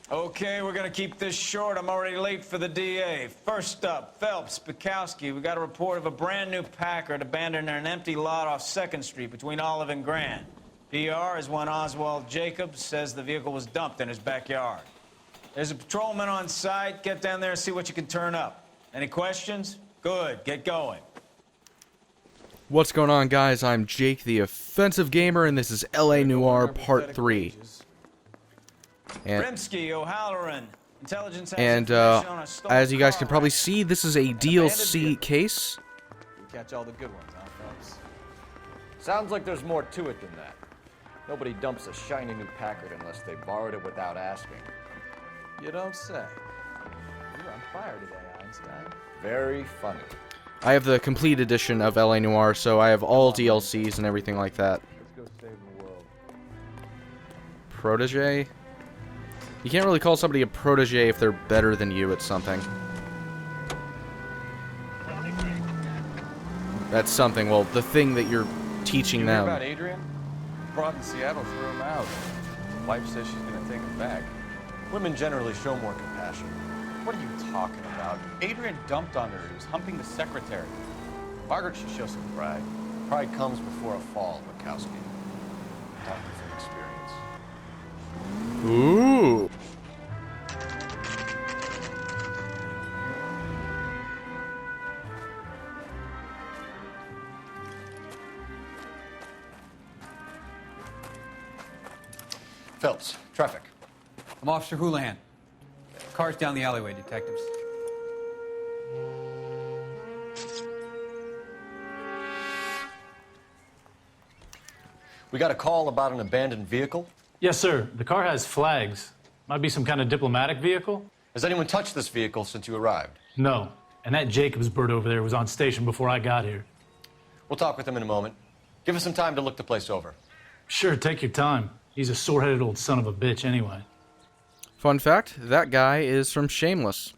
Okay, we're gonna keep this short. I'm already late for the DA. First up, Phelps, Bukowski. We got a report of a brand new Packard abandoned in an empty lot off 2nd Street between Olive and Grand. PR is one Oswald Jacobs says the vehicle was dumped in his backyard. There's a patrolman on site. Get down there and see what you can turn up. Any questions? Good, get going. What's going on, guys? I'm Jake, the Offensive Gamer, and this is LA Noire Part 3. O'Halloran. Intelligence And as you guys can probably see, this is a DLC case. You catch all the good ones, huh, Phelps? Sounds like there's more to it than that. Nobody dumps a shiny new Packard unless they borrowed it without asking. You don't say. You're on fire today, Einstein. Very funny. I have the complete edition of LA Noire, so I have all DLCs and everything like that. Let's go save the world. Protege? You can't really call somebody a protege if they're better than you at something. That's something, well, the thing that you're teaching them. You hear about Adrian? Broad in Seattle threw him out. Wife says she's gonna take him back. Women generally show more compassion. What are you talking about? Adrian dumped on her. He was humping the secretary. Margaret should show some pride. Pride comes before a fall, Bukowski. Talking from experience. Ooh. Phelps, traffic. I'm Officer Houlihan. Car's down the alleyway, detectives. We got a call about an abandoned vehicle. Yes, sir. The car has flags. Might be some kind of diplomatic vehicle? Has anyone touched this vehicle since you arrived? No. And that Jacobs bird over there was on station before I got here. We'll talk with him in a moment. Give us some time to look the place over. Sure, take your time. He's a sore-headed old son of a bitch anyway. Fun fact, that guy is from Shameless.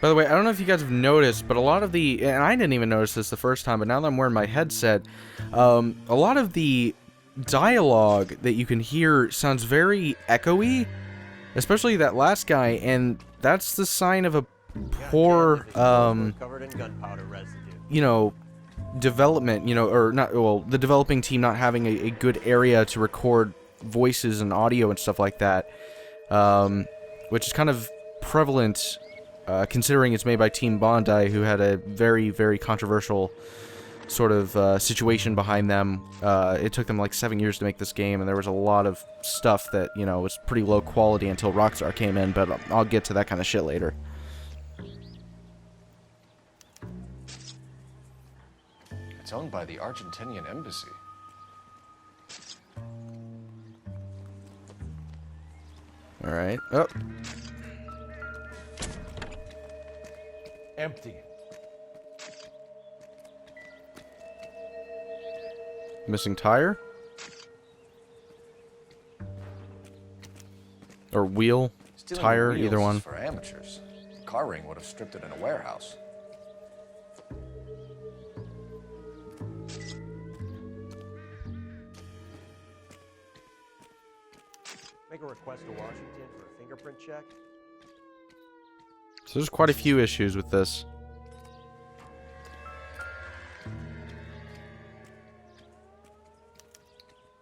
By the way, I don't know if you guys have noticed, but a lot of the, and I didn't even notice this the first time, but now that I'm wearing my headset, a lot of the dialogue that you can hear sounds very echoey, especially that last guy, and that's the sign of a poor, you know, development, you know, or not, well, the developing team not having a good area to record voices and audio and stuff like that, which is kind of prevalent, considering it's made by Team Bondi, who had a very, very controversial sort of situation behind them. It took them like 7 years to make this game, and there was a lot of stuff that, you know, was pretty low quality until Rockstar came in, but I'll get to that kind of shit later. It's owned by the Argentinian embassy. Alright. Oh. Empty. Missing tire? Or wheel? Stealing Tire, wheels either one. is for amateurs. Car ring would have stripped it in a warehouse. Make a request to Washington for a fingerprint check. So there's quite a few issues with this.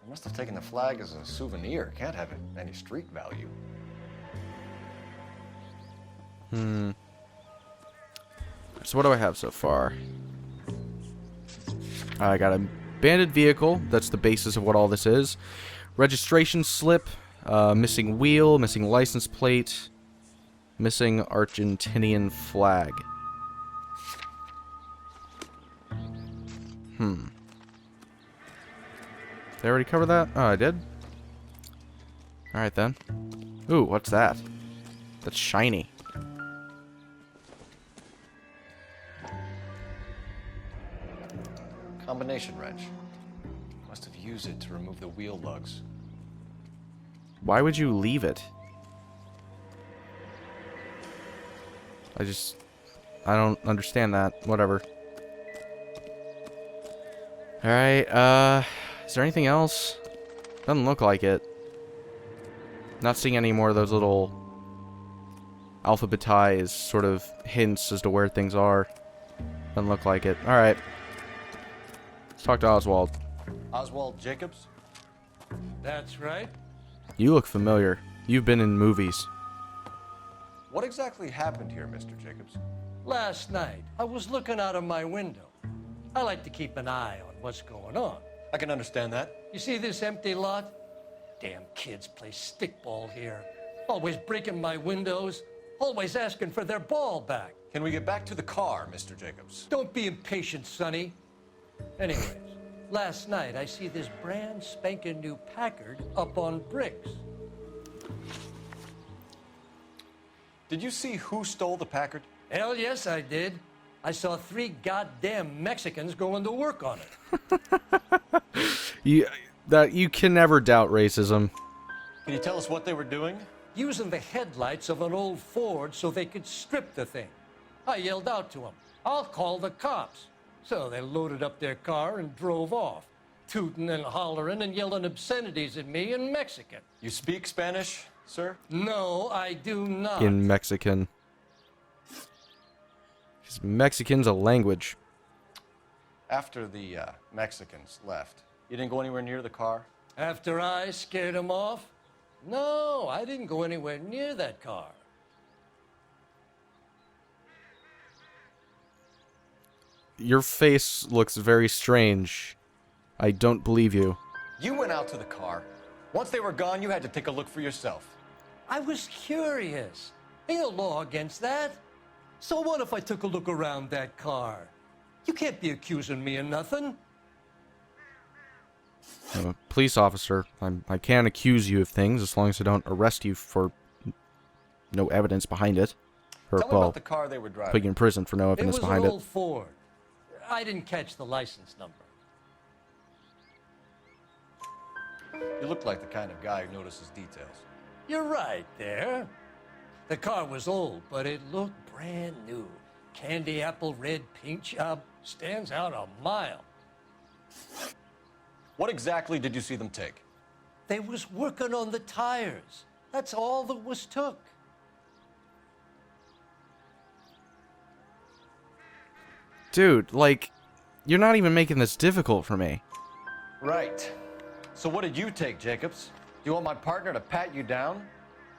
I must have taken the flag as a souvenir. Can't have any street value. So what do I have so far? I got an abandoned vehicle. That's the basis of what all this is. Registration slip. Missing wheel. Missing license plate. Missing Argentinian flag. Did I already cover that? Oh, I did? Alright then. Ooh, what's that? That's shiny. Combination wrench. Must have used it to remove the wheel lugs. Why would you leave it? I don't understand that. Whatever. Alright, is there anything else? Doesn't look like it. Not seeing any more of those little alphabetized sort of hints as to where things are. Doesn't look like it. Alright. Let's talk to Oswald. Oswald Jacobs? That's right. You look familiar. You've been in movies. What exactly happened here, Mr. Jacobs? Last night, I was looking out of my window. I like to keep an eye on what's going on. I can understand that. You see this empty lot? Damn kids play stickball here. Always breaking my windows, always asking for their ball back. Can we get back to the car, Mr. Jacobs? Don't be impatient, Sonny. Anyways, last night I see this brand spanking new Packard up on bricks. Did you see who stole the Packard? Hell yes, I did. I saw 3 goddamn Mexicans going to work on it. You can never doubt racism. Can you tell us what they were doing? Using the headlights of an old Ford so they could strip the thing. I yelled out to them, "I'll call the cops." So they loaded up their car and drove off, tooting and hollering and yelling obscenities at me in Mexican. You speak Spanish, sir? No, I do not. In Mexican. 'Cause Mexican's a language. After the Mexicans left, you didn't go anywhere near the car? After I scared them off? No, I didn't go anywhere near that car. Your face looks very strange. I don't believe you. You went out to the car. Once they were gone, you had to take a look for yourself. I was curious. Ain't no law against that. So what if I took a look around that car? You can't be accusing me of nothing. I'm a police officer. I can't accuse you of things as long as I don't arrest you for no evidence behind it. Or, Tell me well, about the car they were driving. put you in prison for no It evidence was behind an it. old Ford. I didn't catch the license number. You look like the kind of guy who notices details. You're right there. The car was old, but it looked brand new. Candy apple red paint job stands out a mile. What exactly did you see them take? They was working on the tires. That's all that was took. Dude, like, you're not even making this difficult for me. Right. So what did you take, Jacobs? Do you want my partner to pat you down?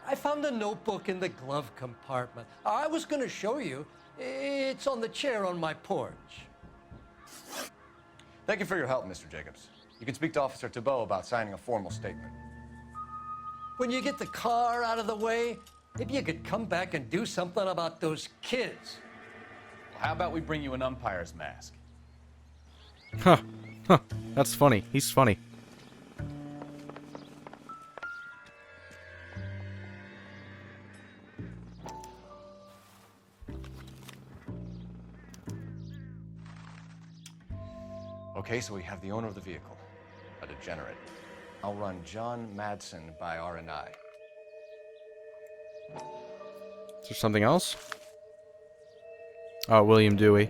I found a notebook in the glove compartment. I was going to show you. It's on the chair on my porch. Thank you for your help, Mr. Jacobs. You can speak to Officer Thibault about signing a formal statement. When you get the car out of the way, maybe you could come back and do something about those kids. Well, how about we bring you an umpire's mask? Huh. Huh. That's funny. He's funny. Okay, so we have the owner of the vehicle, a degenerate. I'll run John Madsen by R&I. Is there something else? Oh, William Dewey.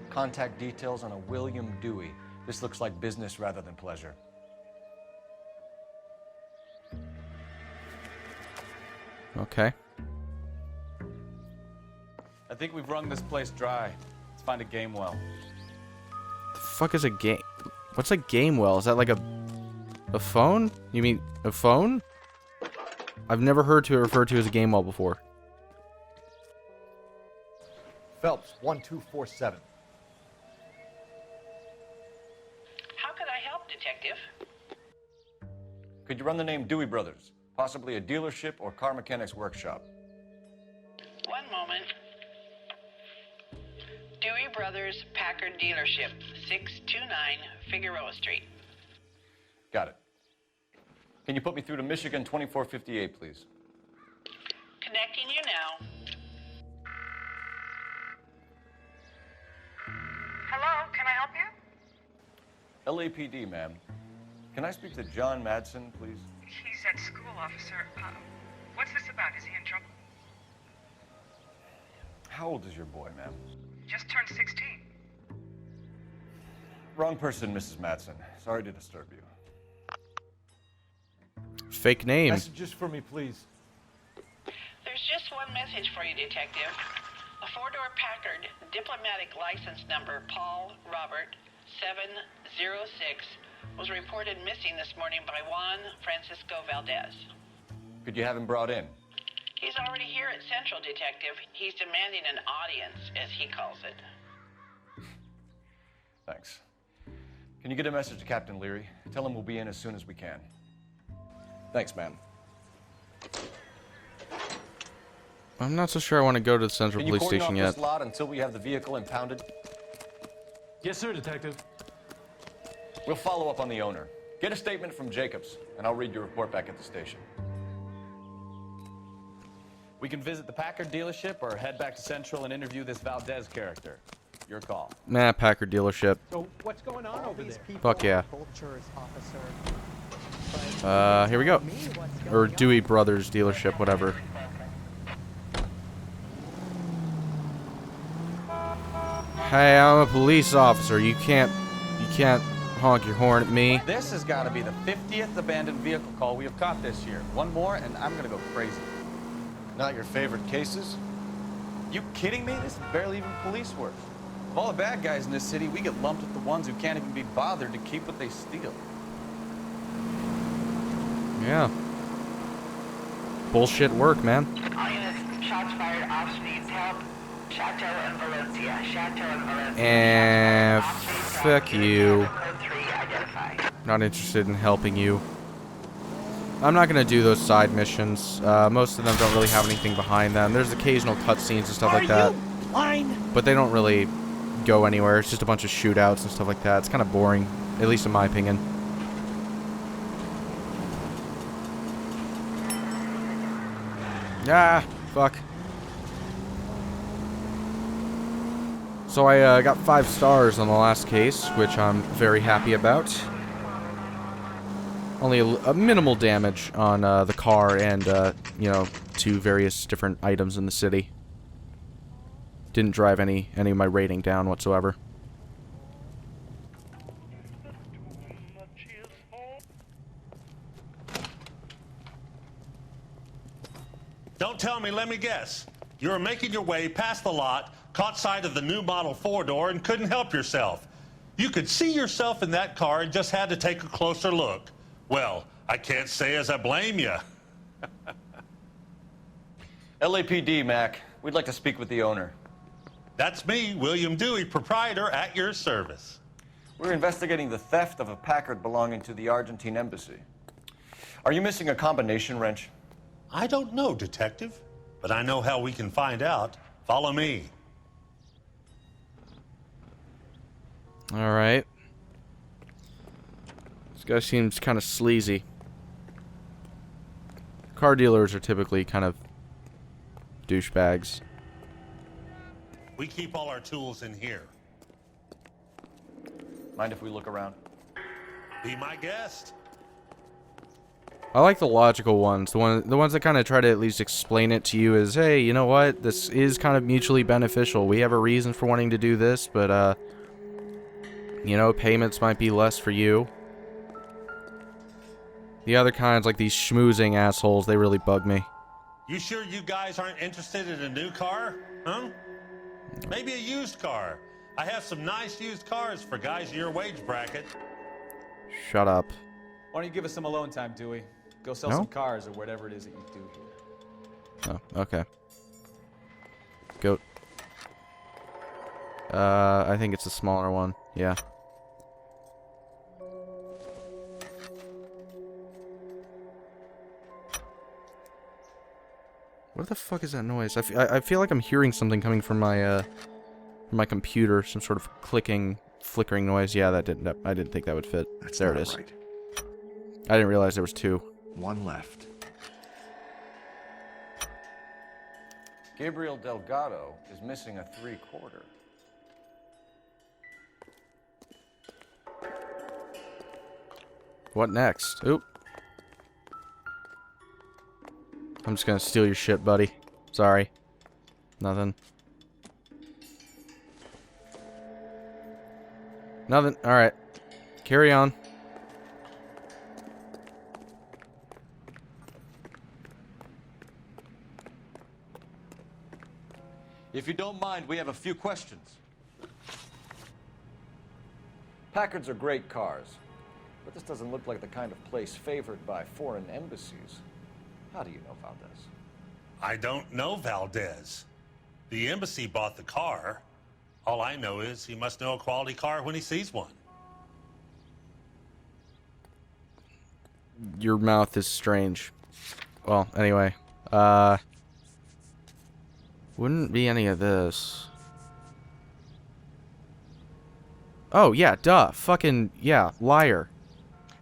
Contact details on a William Dewey. This looks like business rather than pleasure. Okay. I think we've wrung this place dry. Let's find a game well. The fuck is a game? What's a game well? Is that like a phone? You mean a phone? I've never heard it referred to as a game well before. Phelps, 1247. How could I help, Detective? Could you run the name Dewey Brothers? Possibly a dealership or car mechanics workshop. One moment. Dewey Brothers Packard Dealership, 629 Figueroa Street. Got it. Can you put me through to Michigan 2458, please? Connecting you now. Hello, can I help you? LAPD, ma'am. Can I speak to John Madsen, please? He's at school, officer. What's this about? Is he in trouble? How old is your boy, ma'am? Just turned 16. Wrong person, Mrs. Matson. Sorry to disturb you. Fake name. Messages for me, please. There's just one message for you, Detective. A four-door Packard diplomatic license number Paul Robert 706 was reported missing this morning by Juan Francisco Valdez. Could you have him brought in? He's already here at Central, Detective. He's demanding an audience, as he calls it. Thanks. Can you get a message to Captain Leary? Tell him we'll be in as soon as we can. Thanks, ma'am. I'm not so sure I want to go to the Central Police Station Can you cordon yet. off this lot until we have the vehicle impounded? Yes, sir, Detective. We'll follow up on the owner. Get a statement from Jacobs, and I'll read your report back at the station. We can visit the Packard dealership or head back to Central and interview this Valdez character. Your call. Nah, Packard dealership. So what's going on over there? Fuck yeah. Here we go. Or Dewey Brothers dealership, whatever. Hey, I'm a police officer. You can't honk your horn at me. This has got to be the 50th abandoned vehicle call we have caught this year. One more, and I'm going to go crazy. Not your favorite cases? You kidding me? This is barely even police work. Of all the bad guys in this city, we get lumped with the ones who can't even be bothered to keep what they steal. Yeah. Bullshit work, man. All units, shots fired, ops needs help. Chateau and Valencia. Chateau and Valencia. And fuck you. Code 3 identified. Not interested in helping you. I'm not gonna do those side missions. Most of them don't really have anything behind them. There's occasional cutscenes and stuff like that. But they don't really go anywhere. It's just a bunch of shootouts and stuff like that. It's kind of boring, at least in my opinion. Ah, fuck. So I got 5 stars on the last case, which I'm very happy about. Only a minimal damage on the car and, you know, 2 various different items in the city. Didn't drive any of my rating down whatsoever. Don't tell me, let me guess. You were making your way past the lot, caught sight of the new model 4-door, and couldn't help yourself. You could see yourself in that car and just had to take a closer look. Well, I can't say as I blame you. LAPD, Mac. We'd like to speak with the owner. That's me, William Dewey, proprietor, at your service. We're investigating the theft of a Packard belonging to the Argentine embassy. Are you missing a combination wrench? I don't know, Detective, but I know how we can find out. Follow me. Alright. This guy seems kind of sleazy. Car dealers are typically kind of douchebags. We keep all our tools in here. Mind if we look around? Be my guest. I like the logical ones. The ones that kind of try to at least explain it to you as, hey, you know what? This is kind of mutually beneficial. We have a reason for wanting to do this, but, you know, payments might be less for you. The other kinds, like these schmoozing assholes, they really bug me. You sure you guys aren't interested in a new car? Huh? Maybe a used car. I have some nice used cars for guys in your wage bracket. Shut up. Why don't you give us some alone time, Dewey? Go sell No? some cars or whatever it is that you do here. Oh, okay. Goat. I think it's a smaller one. Yeah. What the fuck is that noise? I feel like I'm hearing something coming from my computer. Some sort of clicking, flickering noise. Yeah, I didn't think that would fit. There it is. Right. I didn't realize there was 2. One left. Gabriel Delgado is missing a 3/4. What next? Oop. I'm just gonna steal your shit, buddy. Sorry. Nothing. Nothing. All right. Carry on. If you don't mind, we have a few questions. Packards are great cars, but this doesn't look like the kind of place favored by foreign embassies. How do you know Valdez? I don't know Valdez. The embassy bought the car. All I know is he must know a quality car when he sees one. Your mouth is strange. Well, anyway. Wouldn't be any of this. Oh, yeah, duh. Fucking, yeah, liar.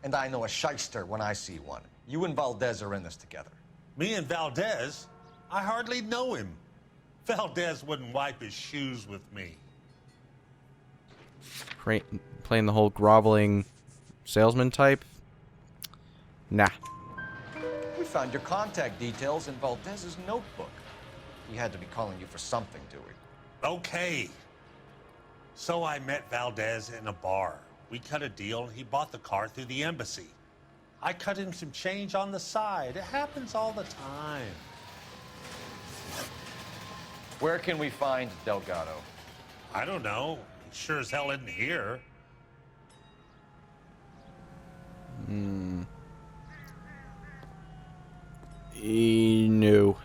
And I know a shyster when I see one. You and Valdez are in this together. Me and Valdez? I hardly know him. Valdez wouldn't wipe his shoes with me. Playing the whole groveling salesman type? Nah. We found your contact details in Valdez's notebook. He had to be calling you for something, Dewey. Okay. So I met Valdez in a bar. We cut a deal and he bought the car through the embassy. I cut him some change on the side. It happens all the time. Where can we find Delgado? I don't know. He sure as hell isn't here. No.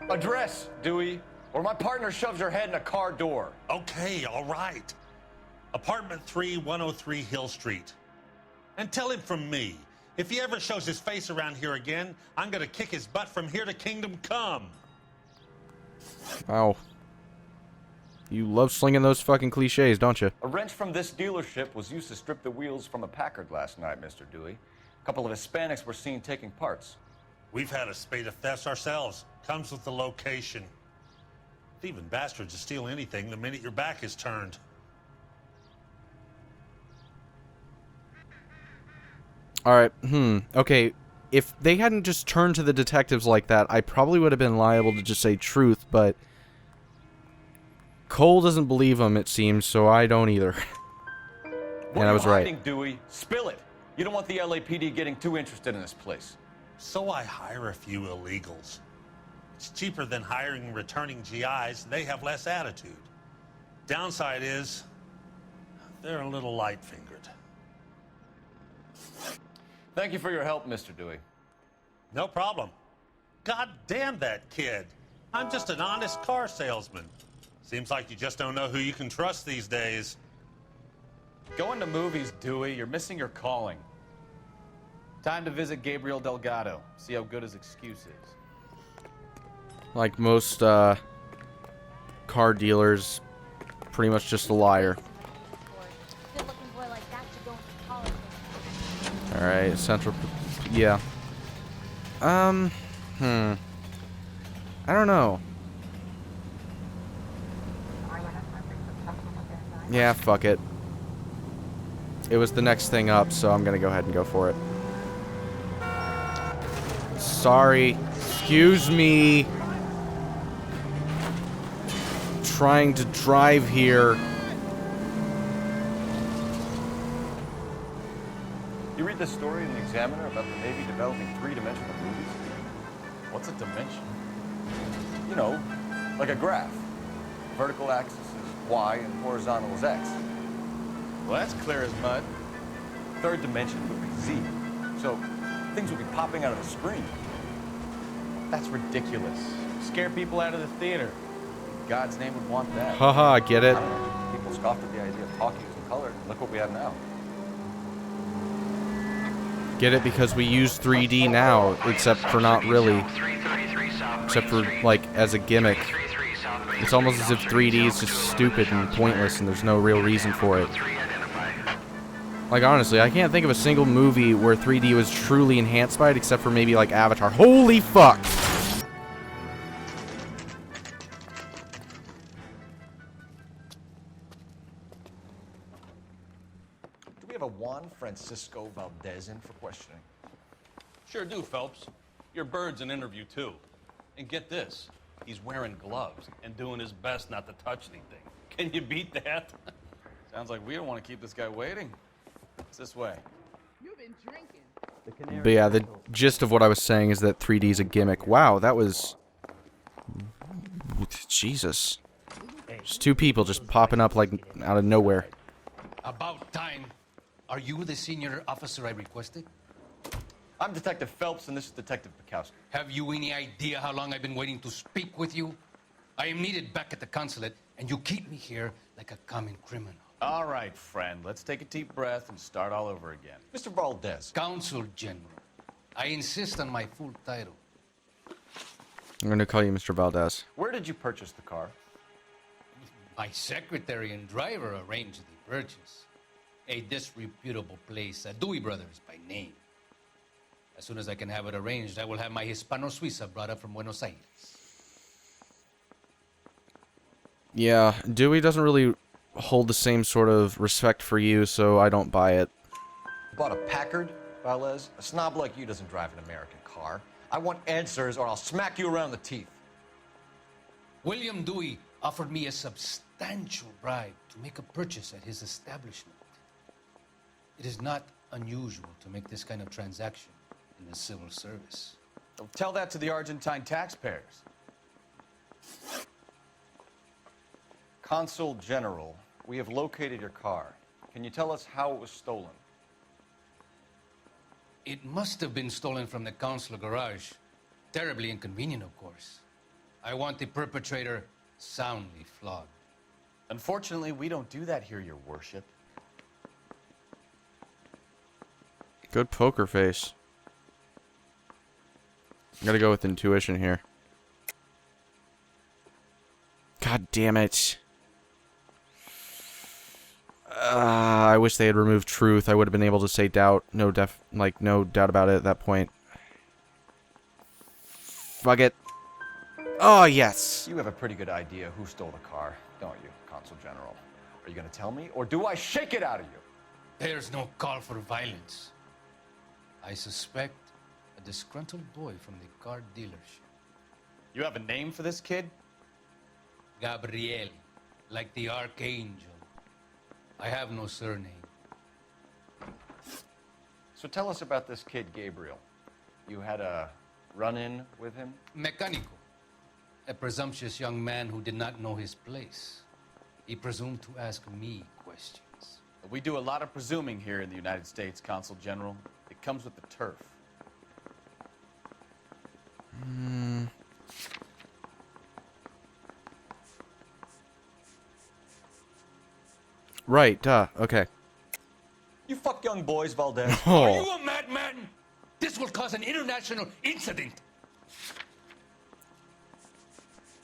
Address, Dewey, or my partner shoves your head in a car door. Okay, all right. Apartment 3, 103 Hill Street. And tell him from me, if he ever shows his face around here again, I'm gonna kick his butt from here to Kingdom Come. Wow. You love slinging those fucking cliches, don't you? A wrench from this dealership was used to strip the wheels from a Packard last night, Mr. Dewey. A couple of Hispanics were seen taking parts. We've had a spate of thefts ourselves. Comes with the location. Thieving bastards to steal anything the minute your back is turned. Alright, okay. If they hadn't just turned to the detectives like that, I probably would have been liable to just say truth, but Cole doesn't believe them, it seems, so I don't either. And I was right. Hiding, Dewey? Spill it. You don't want the LAPD getting too interested in this place. So I hire a few illegals. It's cheaper than hiring returning GIs. They have less attitude. Downside is, they're a little light-fingered. Thank you for your help, Mr. Dewey. No problem. God damn that kid. I'm just an honest car salesman. Seems like you just don't know who you can trust these days. Going to movies, Dewey. You're missing your calling. Time to visit Gabriel Delgado. See how good his excuse is. Like most, car dealers, pretty much just a liar. Alright, central, yeah. I don't know. Yeah, fuck it. It was the next thing up, so I'm gonna go ahead and go for it. Sorry. Excuse me. Trying to drive here. You read the story in the Examiner about the Navy developing three-dimensional movies? What's a dimension? You know, like a graph. Vertical axis is Y and horizontal is X. Well, that's clear as mud. Third dimension would be Z. So things would be popping out of the screen. That's ridiculous. Scare people out of the theater. In God's name would want that. Haha, get it? I don't know. People scoffed at the idea of talkies in color. Look what we have now. Get it because we use 3D now, except for not really. Except for, like, as a gimmick. It's almost as if 3D is just stupid and pointless and there's no real reason for it. Like, honestly, I can't think of a single movie where 3D was truly enhanced by it, except for maybe, like, Avatar. Holy fuck! Do we have a Juan Francisco Valdez in for questioning? Sure do, Phelps. Your bird's an interview, too. And get this, he's wearing gloves and doing his best not to touch anything. Can you beat that? Sounds like we don't want to keep this guy waiting. It's this way. You've been drinking. But yeah, the gist of what I was saying is that 3D is a gimmick. Wow, that was... Jesus. Just two people just popping up like out of nowhere. About time. Are you the senior officer I requested? I'm Detective Phelps, and this is Detective Bukowski. Have you any idea how long I've been waiting to speak with you? I am needed back at the consulate, and you keep me here like a common criminal. All right, friend. Let's take a deep breath and start all over again. Mr. Valdez. Consul General. I insist on my full title. I'm going to call you Mr. Valdez. Where did you purchase the car? My secretary and driver arranged the purchase. A disreputable place, Dewey Brothers by name. As soon as I can have it arranged, I will have my Hispano-Suiza brought up from Buenos Aires. Yeah, Dewey doesn't really hold the same sort of respect for you, so I don't buy it. Bought a Packard, Valdez? A snob like you doesn't drive an American car. I want answers or I'll smack you around the teeth. William Dewey offered me a substantial bribe to make a purchase at his establishment. It is not unusual to make this kind of transaction in the civil service. Tell that to the Argentine taxpayers. Consul General, we have located your car. Can you tell us how it was stolen? It must have been stolen from the consular garage. Terribly inconvenient, of course. I want the perpetrator soundly flogged. Unfortunately, we don't do that here, Your Worship. Good poker face. I gotta go with intuition here. God damn it. I wish they had removed truth. I would have been able to say doubt. No doubt about it at that point. Fuck it. Oh, yes. You have a pretty good idea who stole the car, don't you, Consul General? Are you going to tell me, or do I shake it out of you? There's no call for violence. I suspect a disgruntled boy from the car dealership. You have a name for this kid? Gabriel, like the archangel. I have no surname. So tell us about this kid, Gabriel. You had a run-in with him? Mecánico. A presumptuous young man who did not know his place. He presumed to ask me questions. We do a lot of presuming here in the United States, Consul General. It comes with the turf. Right, duh, okay. You fuck young boys, Valdez. Oh. Are you a madman? This will cause an international incident.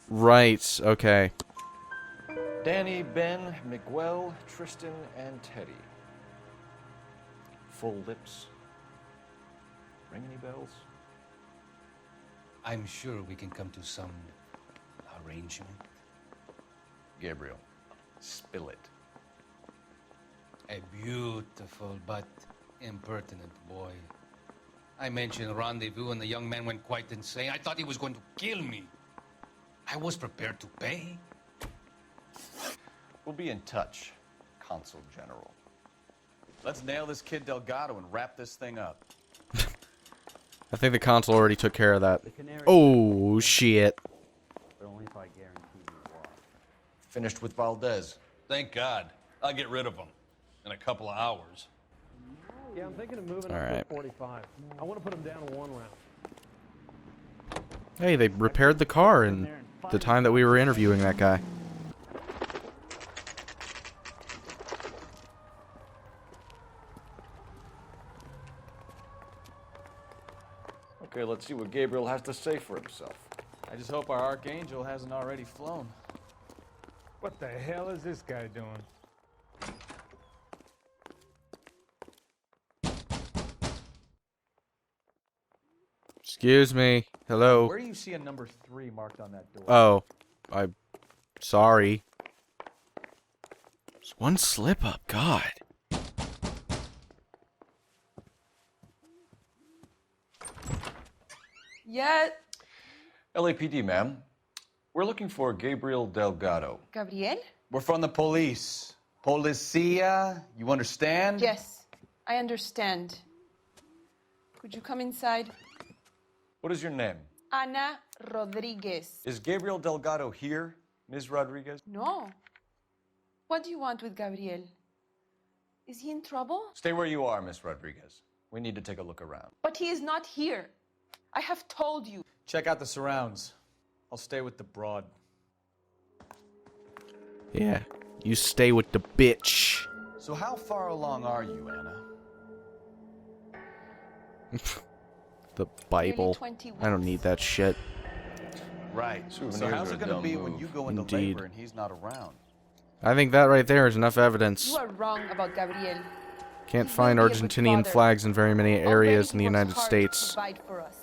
Right, okay. Danny, Ben, Miguel, Tristan, and Teddy. Full lips. Ring any bells? I'm sure we can come to some arrangement. Gabriel, spill it. A beautiful but impertinent boy. I mentioned rendezvous and the young man went quite insane. I thought he was going to kill me. I was prepared to pay. We'll be in touch, Consul General. Let's nail this kid Delgado and wrap this thing up. I think the consul already took care of that. Oh, shit. But only if I guarantee you walk. Finished with Valdez. Thank God. I'll get rid of him in a couple of hours. Yeah, I'm thinking of moving All up right. to 45. I want to put him down to 1 round. Hey, they repaired the car in the time that we were interviewing that guy. Okay, let's see what Gabriel has to say for himself. I just hope our archangel hasn't already flown. What the hell is this guy doing? Excuse me. Hello. Where do you see a number 3 marked on that door? Oh, I'm sorry. Just one slip up, God. Yet. LAPD, ma'am. We're looking for Gabriel Delgado. Gabriel? We're from the police. Policia, you understand? Yes, I understand. Could you come inside? What is your name? Ana Rodriguez. Is Gabriel Delgado here, Ms. Rodriguez? No. What do you want with Gabriel? Is he in trouble? Stay where you are, Ms. Rodriguez. We need to take a look around. But he is not here. I have told you. Check out the surrounds. I'll stay with the broad. Yeah, you stay with the bitch. So how far along are you, Anna? The Bible. 21. I don't need that shit. Right. So Souvenirs how's are it a going to dumb be when move. you go into Indeed. labor and he's not around? I think that right there is enough evidence. You are wrong about Gabriel. Can't He find will be a good Argentinian father. flags in very many areas Already in the he United works hard States. to provide for us.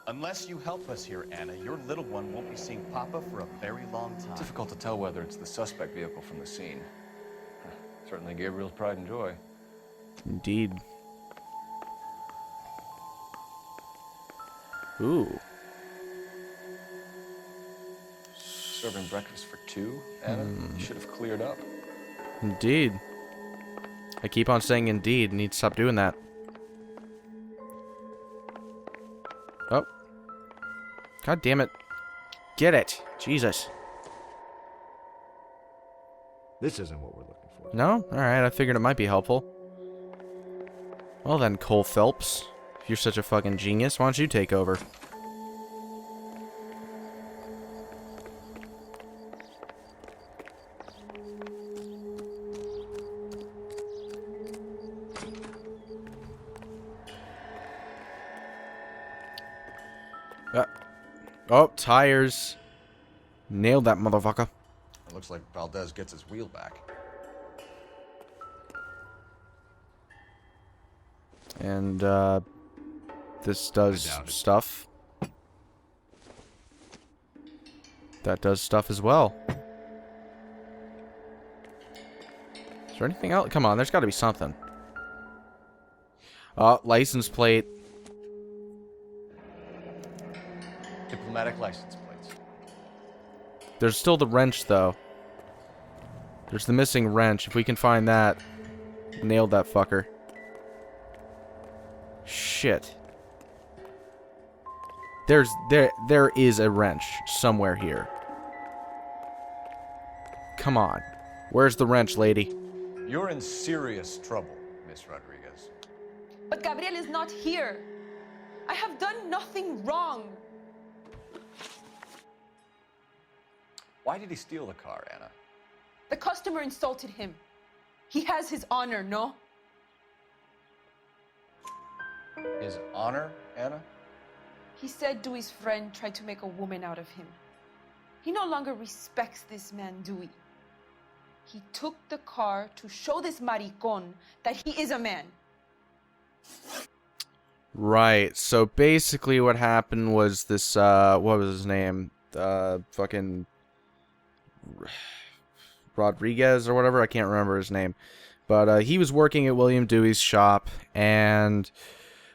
Unless you help us here, Anna, your little one won't be seeing Papa for a very long time. Difficult to tell whether it's the suspect vehicle from the scene. Certainly Gabriel's pride and joy. Indeed. Ooh. Serving breakfast for two, Anna? You should have cleared up. Indeed. I keep on saying indeed. Need to stop doing that. Oh. God damn it. Get it. Jesus. This isn't what we're looking for. No? Alright, I figured it might be helpful. Well then, Cole Phelps. If you're such a fucking genius, why don't you take over? Oh, tires. Nailed that motherfucker. It looks like Valdez gets his wheel back. And, this does stuff. That does stuff as well. Is there anything else? Come on, there's gotta be something. License plate. Diplomatic license plates. There's still the wrench, though. There's the missing wrench. If we can find that, nailed that fucker. Shit. There is a wrench somewhere here. Come on. Where's the wrench, lady? You're in serious trouble, Miss Rodriguez. But Gabriel is not here. I have done nothing wrong. Why did he steal the car, Anna? The customer insulted him. He has his honor, no? His honor, Anna? He said Dewey's friend tried to make a woman out of him. He no longer respects this man, Dewey. He took the car to show this maricon that he is a man. Right. So basically what happened was this, what was his name? Fucking Rodriguez or whatever. I can't remember his name. But he was working at William Dewey's shop, and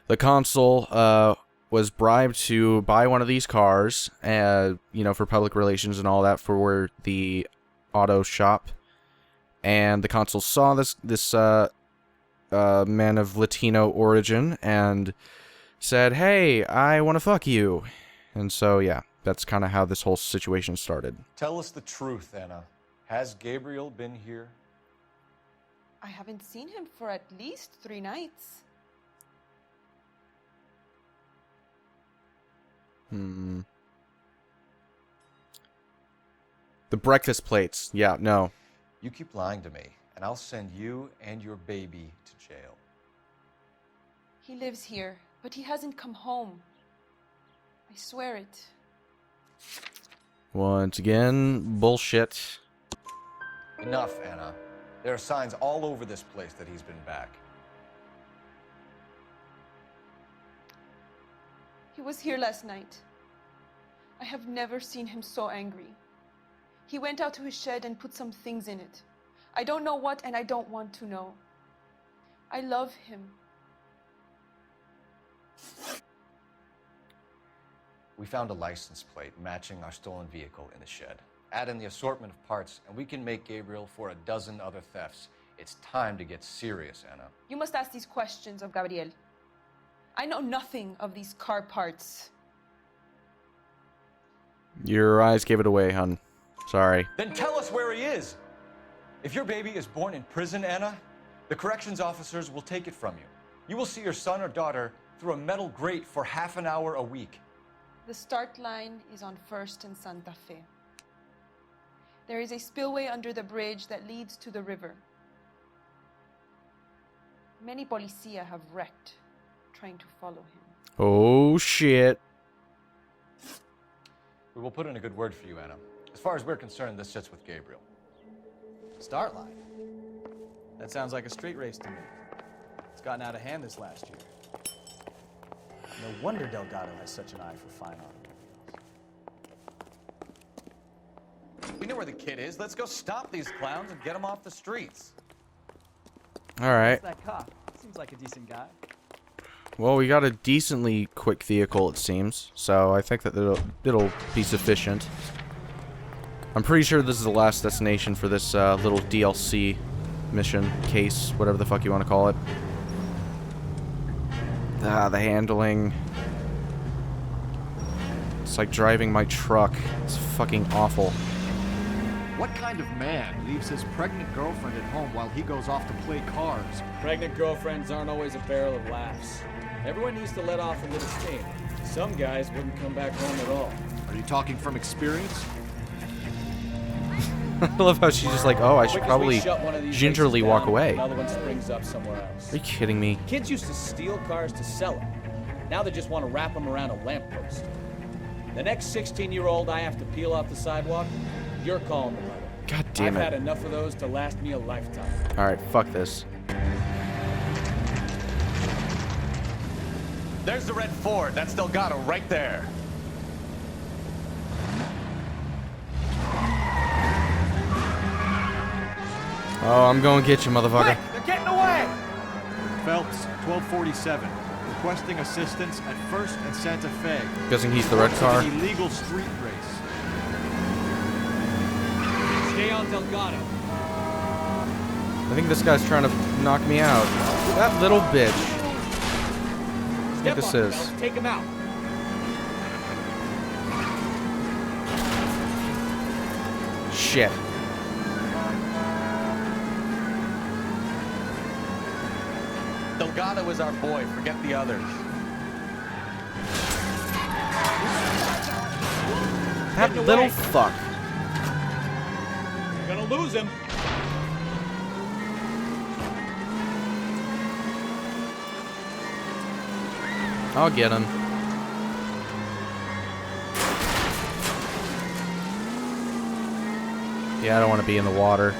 the consul was bribed to buy one of these cars, you know, for public relations and all that for the auto shop. And the consul saw this man of Latino origin and said, "Hey, I want to fuck you." And so, yeah, that's kind of how this whole situation started. Tell us the truth, Anna. Has Gabriel been here? I haven't seen him for at least 3 nights. The breakfast plates. Yeah, no. You keep lying to me, and I'll send you and your baby to jail. He lives here, but he hasn't come home. I swear it. Once again, bullshit. Enough, Anna. There are signs all over this place that he's been back. He was here last night. I have never seen him so angry. He went out to his shed and put some things in it. I don't know what, and I don't want to know. I love him. We found a license plate matching our stolen vehicle in the shed. Add in the assortment of parts, and we can make Gabriel for a dozen other thefts. It's time to get serious, Anna. You must ask these questions of Gabriel. I know nothing of these car parts. Your eyes gave it away, hun. Sorry. Then tell us where he is. If your baby is born in prison, Anna, the corrections officers will take it from you. You will see your son or daughter through a metal grate for half an hour a week. The start line is on 1st and Santa Fe. There is a spillway under the bridge that leads to the river. Many policia have wrecked trying to follow him. Oh, shit. We will put in a good word for you, Anna. As far as we're concerned, this sits with Gabriel. Start line. That sounds like a street race to me. It's gotten out of hand this last year. No wonder Delgado has such an eye for fine automobiles. We know where the kid is. Let's go stop these clowns and get them off the streets. All right. That cop seems like a decent guy. Well, we got a decently quick vehicle, it seems. So I think that it'll be sufficient. I'm pretty sure this is the last destination for this little DLC mission, case, whatever the fuck you want to call it. Ah, the handling. It's like driving my truck. It's fucking awful. What kind of man leaves his pregnant girlfriend at home while he goes off to play cards? Pregnant girlfriends aren't always a barrel of laughs. Everyone needs to let off a little steam. Some guys wouldn't come back home at all. Are you talking from experience? I love how she's just like, oh, I should probably gingerly walk away. Another one springs up somewhere else. Are you kidding me? Kids used to steal cars to sell them. Now they just want to wrap them around a lamppost. The next 16-year-old I have to peel off the sidewalk, you're calling the mother. God damn it. I've had enough of those to last me a lifetime. Alright, fuck this. There's the red Ford. That's Delgado right there. Oh, I'm going to get you, motherfucker. They're getting away! Phelps, 1247. Requesting assistance at 1st and Santa Fe. Guessing he's the red car. An illegal street race. Stay on Delgado. I think this guy's trying to knock me out. That little bitch. I think this is. Take him out. Shit. Delgado is our boy. Forget the others. That little fuck. You're gonna lose him. I'll get him. Yeah, I don't want to be in the water.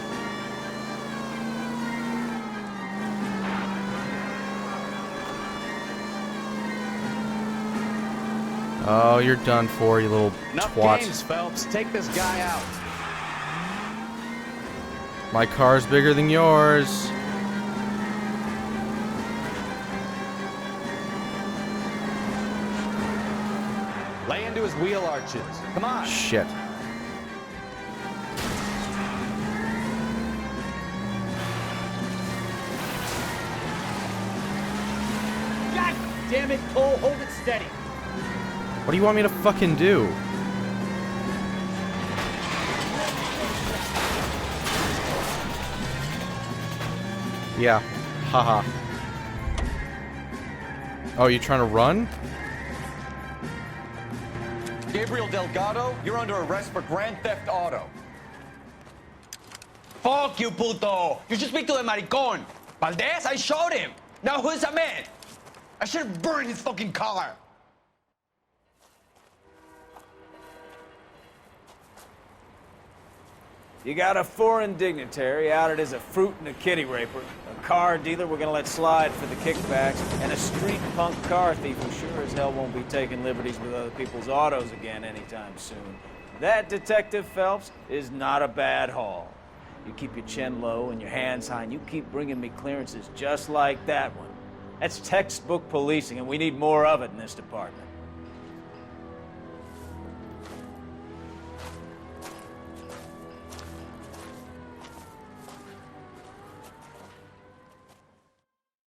Oh, you're done for, you little Enough twat. games, Phelps. Take this guy out. My car's bigger than yours. Lay into his wheel arches. Come on. Shit. God damn it, Cole. Hold it steady. What do you want me to fucking do? Yeah. Haha. Oh, you trying to run? Gabriel Delgado, you're under arrest for Grand Theft Auto. Fuck you, puto! You should speak to the maricón. Valdez, I shot him. Now who's a man? I should have burned his fucking car. You got a foreign dignitary outed as a fruit and a kitty raper, a car dealer we're gonna let slide for the kickbacks, and a street punk car thief who sure as hell won't be taking liberties with other people's autos again anytime soon. That, Detective Phelps, is not a bad haul. You keep your chin low and your hands high, and you keep bringing me clearances just like that one. That's textbook policing, and we need more of it in this department.